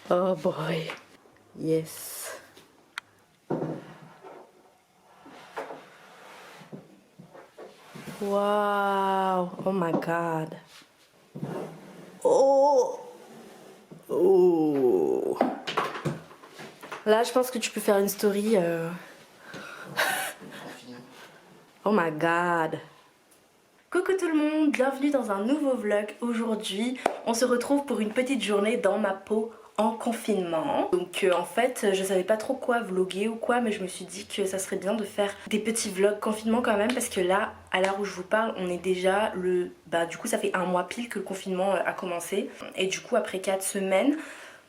Oh boy. Yes. Wow. Oh my god. Oh. Oh. Là, je pense que tu peux faire une story. Oh my god. Coucou tout le monde, bienvenue dans un nouveau vlog. Aujourd'hui, on se retrouve pour une petite journée dans ma peau en confinement. Donc en fait, je savais pas trop quoi vlogger ou quoi, mais je me suis dit que ça serait bien de faire des petits vlogs confinement quand même, parce que là, à l'heure où je vous parle, on est déjà le... du coup, ça fait un mois pile que le confinement a commencé. Et du coup, après 4 semaines...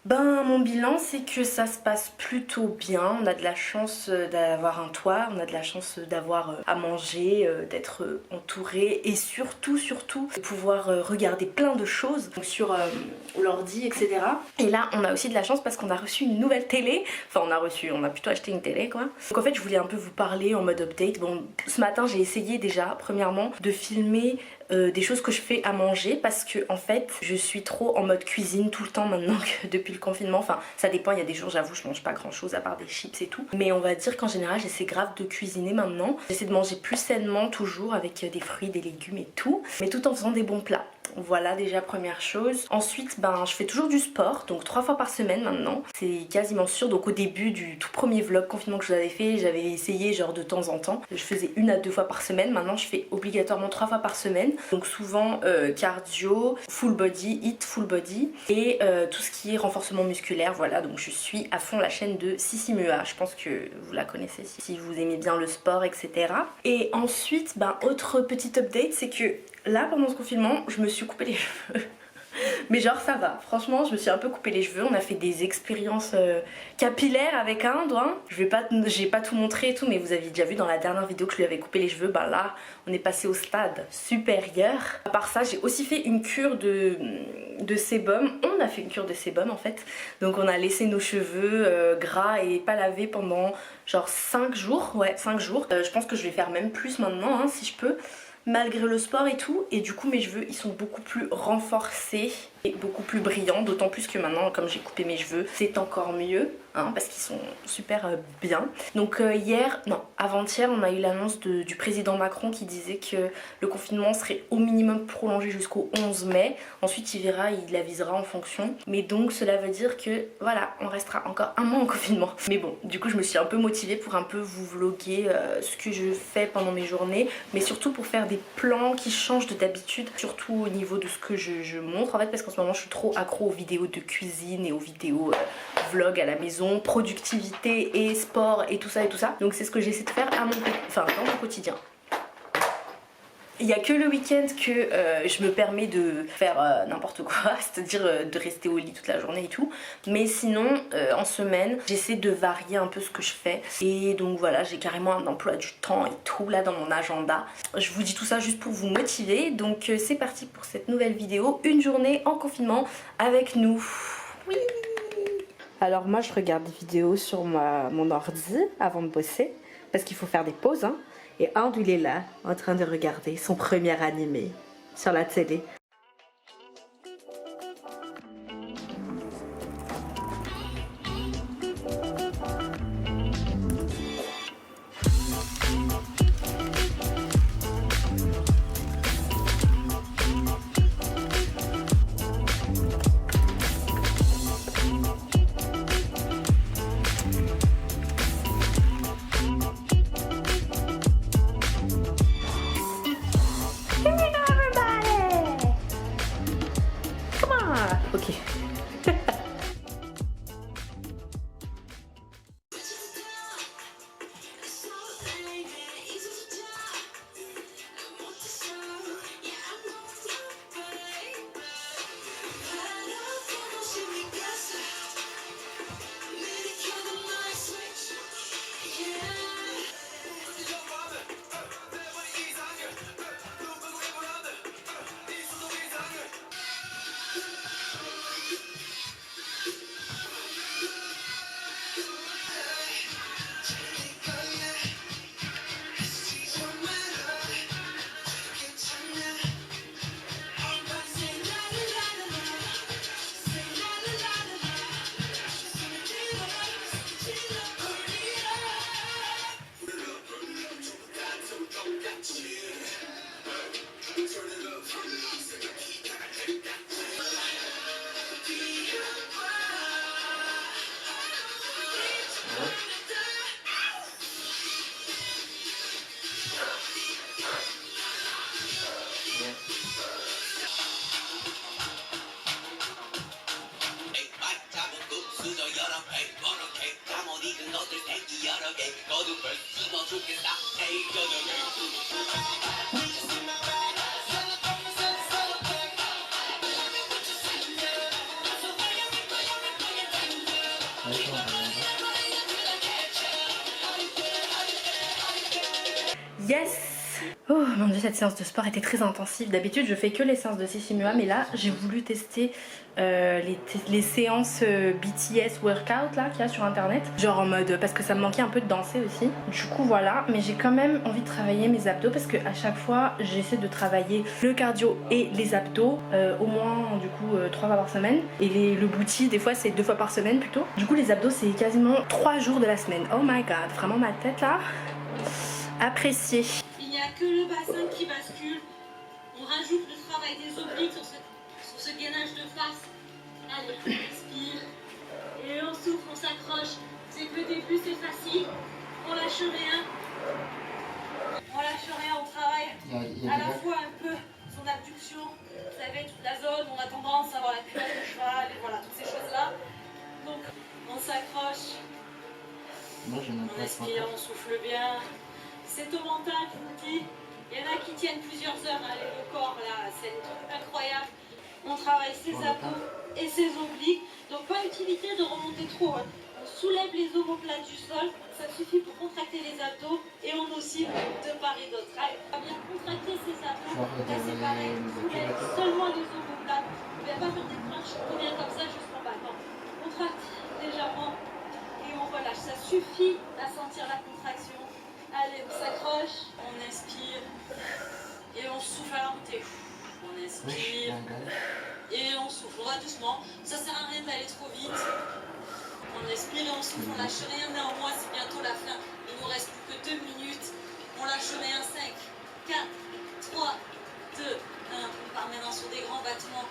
mon bilan c'est que ça se passe plutôt bien, on a de la chance d'avoir un toit, on a de la chance d'avoir à manger, d'être entouré et surtout de pouvoir regarder plein de choses donc sur l'ordi etc. Et là on a aussi de la chance parce qu'on a reçu une nouvelle télé, enfin on a plutôt acheté une télé quoi. Donc en fait je voulais un peu vous parler en mode update. Bon, ce matin j'ai essayé déjà premièrement de filmer des choses que je fais à manger parce que en fait je suis trop en mode cuisine tout le temps maintenant que depuis le confinement. Enfin ça dépend, il y a des jours j'avoue je mange pas grand chose à part des chips et tout, mais on va dire qu'en général j'essaie grave de cuisiner maintenant. J'essaie de manger plus sainement toujours avec des fruits, des légumes et tout, mais tout en faisant des bons plats. Voilà déjà première chose. Ensuite je fais toujours du sport, donc 3 fois par semaine maintenant. C'est quasiment sûr. Donc au début du tout premier vlog confinement que je vous avais fait, j'avais essayé genre de temps en temps. Je faisais 1 à 2 fois par semaine. Maintenant je fais obligatoirement 3 fois par semaine. Donc souvent cardio, full body, hit full body et tout ce qui est renforcement musculaire. Voilà, donc je suis à fond la chaîne de Sissimua. Je pense que vous la connaissez si vous aimez bien le sport etc. Et ensuite autre petite update, c'est que là pendant ce confinement je me suis coupé les cheveux. Mais genre ça va, franchement je me suis un peu coupé les cheveux. On a fait des expériences capillaires avec un doigt. J'ai pas tout montré et tout, mais vous avez déjà vu dans la dernière vidéo que je lui avais coupé les cheveux. Là on est passé au stade supérieur. À part ça j'ai aussi fait une cure de sébum. On a fait une cure de sébum en fait. Donc on a laissé nos cheveux gras et pas lavés pendant genre 5 jours. Ouais 5 jours. Je pense que je vais faire même plus maintenant hein, si je peux, malgré le sport et tout. Et du coup mes cheveux ils sont beaucoup plus renforcés et beaucoup plus brillants, d'autant plus que maintenant comme j'ai coupé mes cheveux c'est encore mieux hein, parce qu'ils sont super bien. Donc avant-hier on a eu l'annonce du président Macron qui disait que le confinement serait au minimum prolongé jusqu'au 11 mai. Ensuite il verra, il avisera en fonction, mais donc cela veut dire que voilà, on restera encore un mois en confinement. Mais bon, du coup je me suis un peu motivée pour un peu vous vlogger ce que je fais pendant mes journées, mais surtout pour faire des plans qui changent de d'habitude, surtout au niveau de ce que je montre en fait, parce qu'en ce moment je suis trop accro aux vidéos de cuisine et aux vidéos vlog à la maison, productivité et sport et tout ça et tout ça. Donc c'est ce que j'essaie de faire dans mon quotidien. Il n'y a que le week-end que je me permets de faire n'importe quoi, c'est-à-dire de rester au lit toute la journée et tout. Mais sinon, en semaine, j'essaie de varier un peu ce que je fais. Et donc voilà, j'ai carrément un emploi du temps et tout là dans mon agenda. Je vous dis tout ça juste pour vous motiver. Donc c'est parti pour cette nouvelle vidéo. Une journée en confinement avec nous. Oui. Alors moi je regarde des vidéos sur mon ordi avant de bosser. Parce qu'il faut faire des pauses hein. Et Andrew il est là, en train de regarder son premier animé sur la télé. Ok. Yes! Oh mon dieu, cette séance de sport était très intensive. D'habitude je fais que les séances de Sissimua, mais là j'ai voulu tester les séances BTS workout là qu'il y a sur internet. Genre en mode, parce que ça me manquait un peu de danser aussi. Du coup voilà, mais j'ai quand même envie de travailler mes abdos parce que à chaque fois j'essaie de travailler le cardio et les abdos au moins du coup 3 fois par semaine. Et le booty des fois c'est 2 fois par semaine plutôt. Du coup les abdos c'est quasiment 3 jours de la semaine. Oh my god, vraiment ma tête là, appréciée. Il n'y a que le bassin qui bascule. On rajoute le travail des obliques sur ce gainage de face. Allez, on respire. Et on souffle, on s'accroche. C'est que le début, c'est facile. On lâche rien. On lâche rien, on travaille à la fois un peu son abduction. Vous savez, toute la zone, on a tendance à avoir la culotte de cheval, et voilà, toutes ces choses-là. Donc, on s'accroche. On respire, on souffle bien. C'est au mental, je vous le dis. Il y en a qui tiennent plusieurs heures, hein, le corps là, c'est un truc incroyable. On travaille ses abdos et ses obliques, donc pas utilité de remonter trop. Hein. On soulève les omoplates du sol, ça suffit pour contracter les abdos et on oscille de part et d'autre. Allez, on va bien contracter ses abdos, là c'est pareil, on soulève seulement les omoplates. On ne va pas faire des planches, on revient comme ça jusqu'en bas. Non, on contracte légèrement et on relâche. Ça suffit à sentir la contraction. Allez, on s'accroche, on inspire et on souffle à l'entrée. On inspire et on souffle. On va doucement, ça sert à rien d'aller trop vite. On inspire et on souffle, on lâche rien. Néanmoins, c'est bientôt la fin. Il nous reste plus que 2 minutes. On lâche rien. 5, 4, 3, 2, 1. On part maintenant sur des grands battements.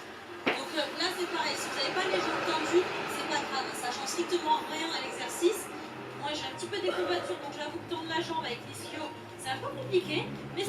Donc là, c'est pareil. Si vous n'avez pas les jambes tendues, c'est pas grave. Ça change strictement rien à l'exercice. Moi j'ai un petit peu des courbatures, donc j'avoue que tendre la jambe avec l'ischio c'est un peu compliqué, mais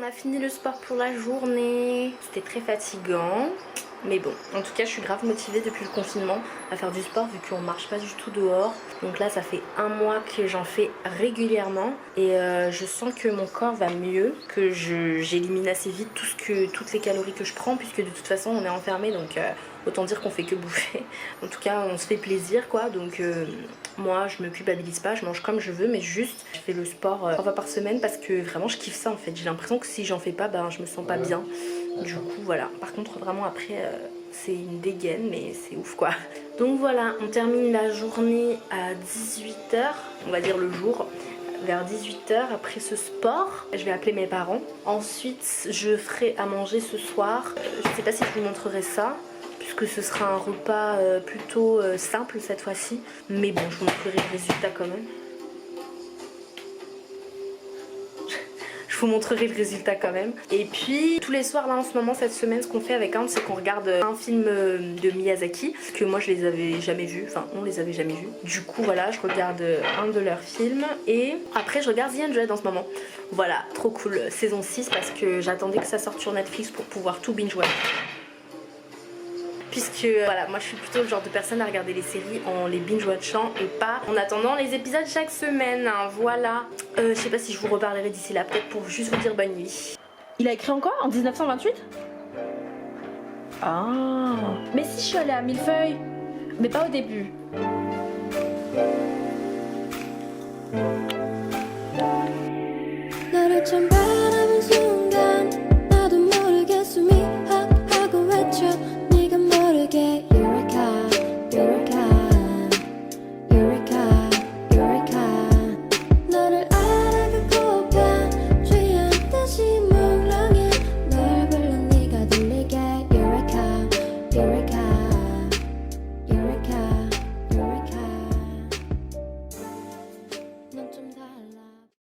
On a fini le sport pour la journée. C'était très fatigant. Mais bon, en tout cas je suis grave motivée depuis le confinement à faire du sport vu qu'on marche pas du tout dehors. Donc là ça fait 1 mois que j'en fais régulièrement et je sens que mon corps va mieux, que j'élimine assez vite toutes les calories que je prends puisque de toute façon on est enfermé, donc autant dire qu'on fait que bouffer. En tout cas on se fait plaisir quoi, donc moi je me culpabilise pas, je mange comme je veux, mais juste je fais le sport 3 fois par semaine parce que vraiment je kiffe ça en fait. J'ai l'impression que si j'en fais pas, ben je me sens pas bien. Du coup voilà, par contre vraiment après c'est une dégaine mais c'est ouf quoi. Donc voilà, on termine la journée à 18 h, on va dire le jour, vers 18 h après ce sport. Je vais appeler mes parents. Ensuite je ferai à manger ce soir, je sais pas si je vous montrerai ça puisque ce sera un repas plutôt simple cette fois-ci. Mais bon, je vous montrerai le résultat quand même. Je vous montrerai le résultat quand même. Et puis tous les soirs là en ce moment cette semaine, ce qu'on fait avec Anne, c'est qu'on regarde un film de Miyazaki, parce que moi je les avais jamais vus, enfin on les avait jamais vus. Du coup voilà, je regarde un de leurs films et après je regarde The Hundred en ce moment. Voilà, trop cool, saison 6 parce que j'attendais que ça sorte sur Netflix pour pouvoir tout binge-watch. Puisque voilà, moi je suis plutôt le genre de personne à regarder les séries en les binge-watchant et pas en attendant les épisodes chaque semaine, hein, voilà. Je sais pas si je vous reparlerai d'ici là, peut-être pour juste vous dire bonne nuit. Il a écrit en quoi? En 1928? Ah. Mais si je suis allée à Millefeuille, mais pas au début. 너를 좀